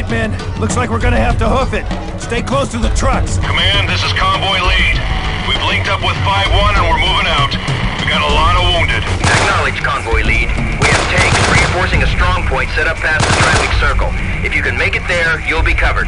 right, men. Looks like we're gonna have to hoof it. Stay close to the trucks. Command, this is Convoy Lead. We've linked up with 5-1 and we're moving out. We got a lot of wounded. Acknowledged, Convoy Lead. We have tanks reinforcing a strong point set up past the traffic circle. If you can make it there, you'll be covered.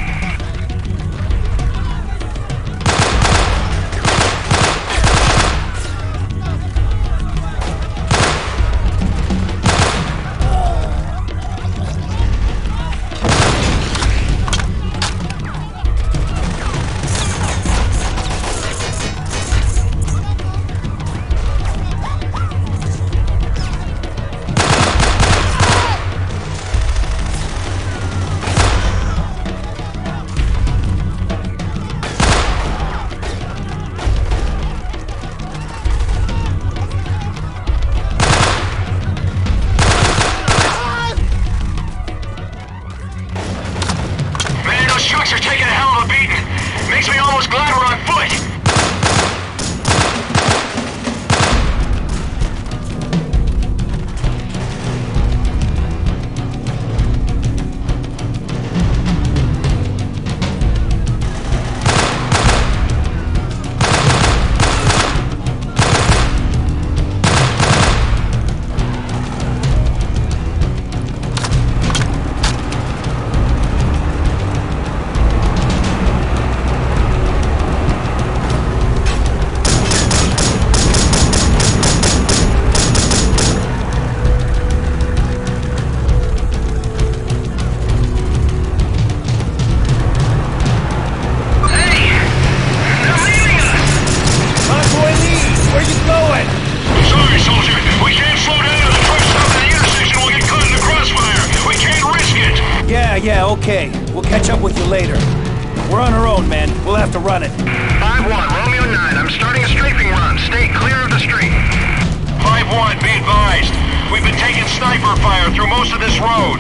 Trucks are taking a hell of a beating. Makes me almost glad we're on foot. Yeah, okay. We'll catch up with you later. We're on our own, man. We'll have to run it. 5-1, Romeo 9. I'm starting a strafing run. Stay clear of the street. 5-1, be advised. We've been taking sniper fire through most of this road.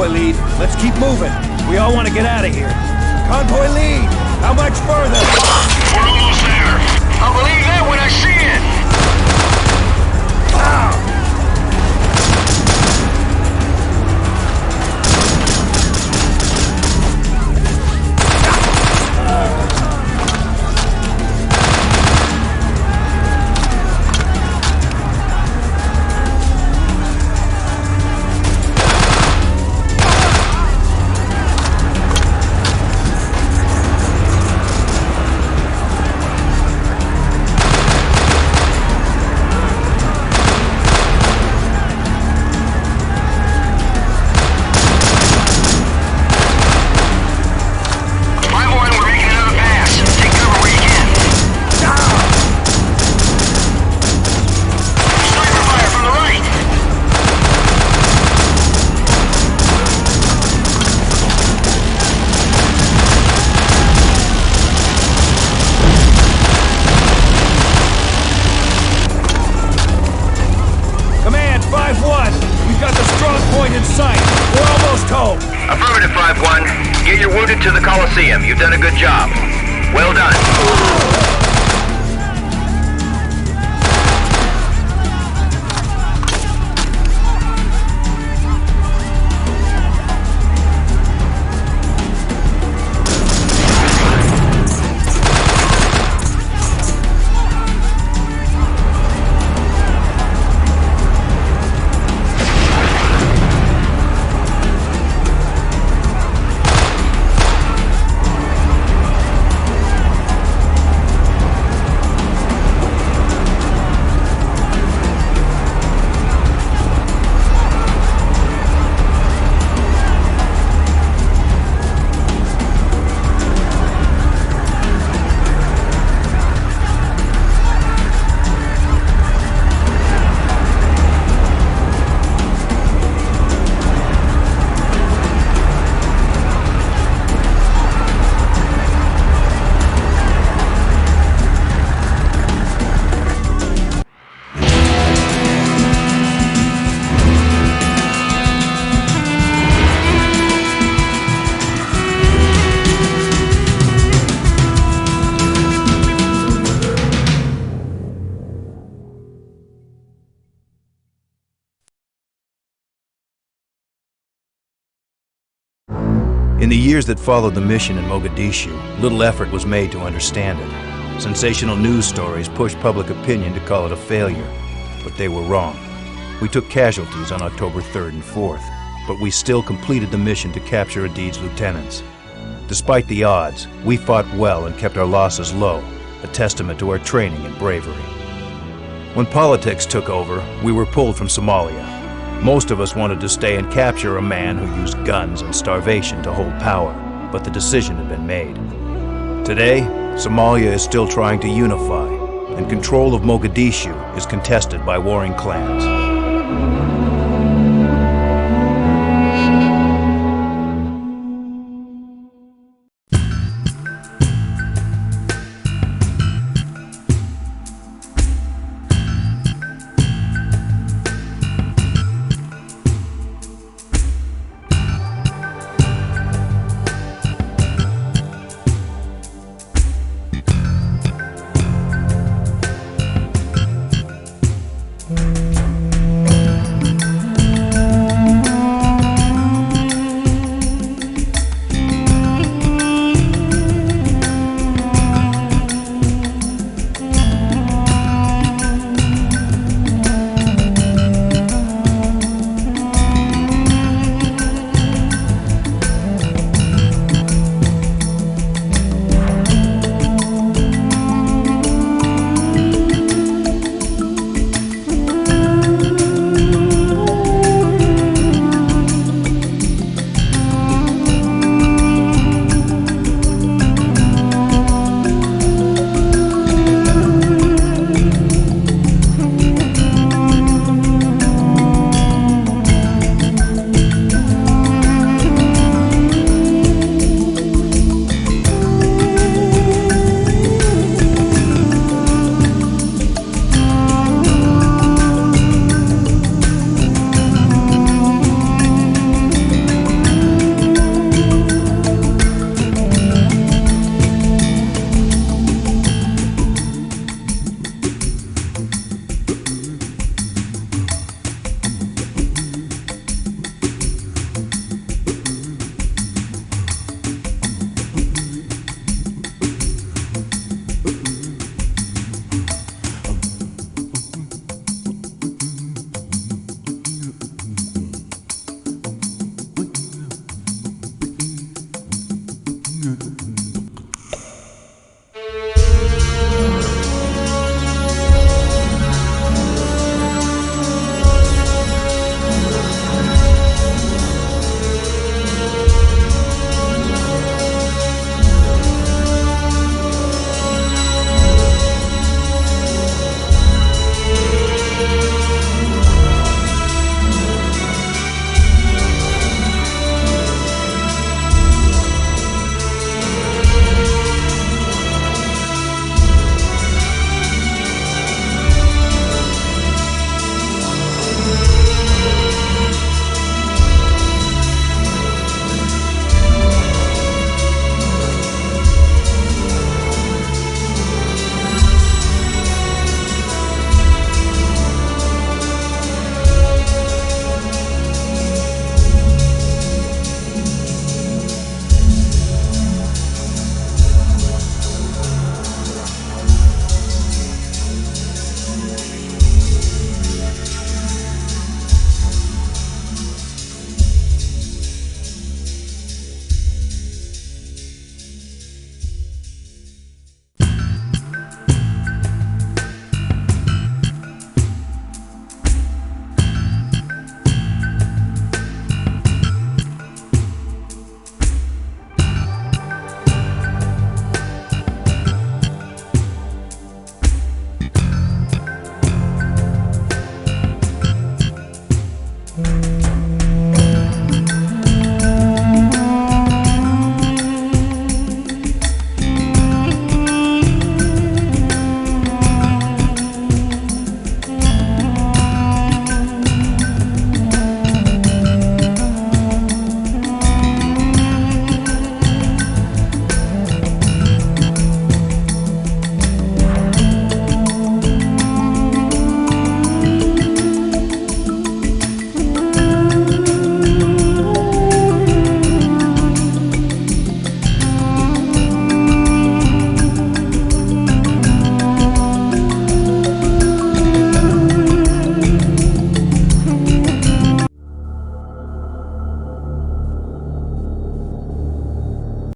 convoy lead. Let's keep moving. We all want to get out of here. Convoy lead! How much further? We're almost there. I'll believe that when I see it! Affirmative, 5-1. Get your wounded to the Coliseum. You've done a good job. Well done. In the years that followed the mission in Mogadishu, little effort was made to understand it. Sensational news stories pushed public opinion to call it a failure, but they were wrong. We took casualties on October 3rd and 4th, but we still completed the mission to capture Adid's lieutenants. Despite the odds, we fought well and kept our losses low, a testament to our training and bravery. When politics took over, we were pulled from Somalia. Most of us wanted to stay and capture a man who used guns and starvation to hold power, but the decision had been made. Today, Somalia is still trying to unify, and control of Mogadishu is contested by warring clans.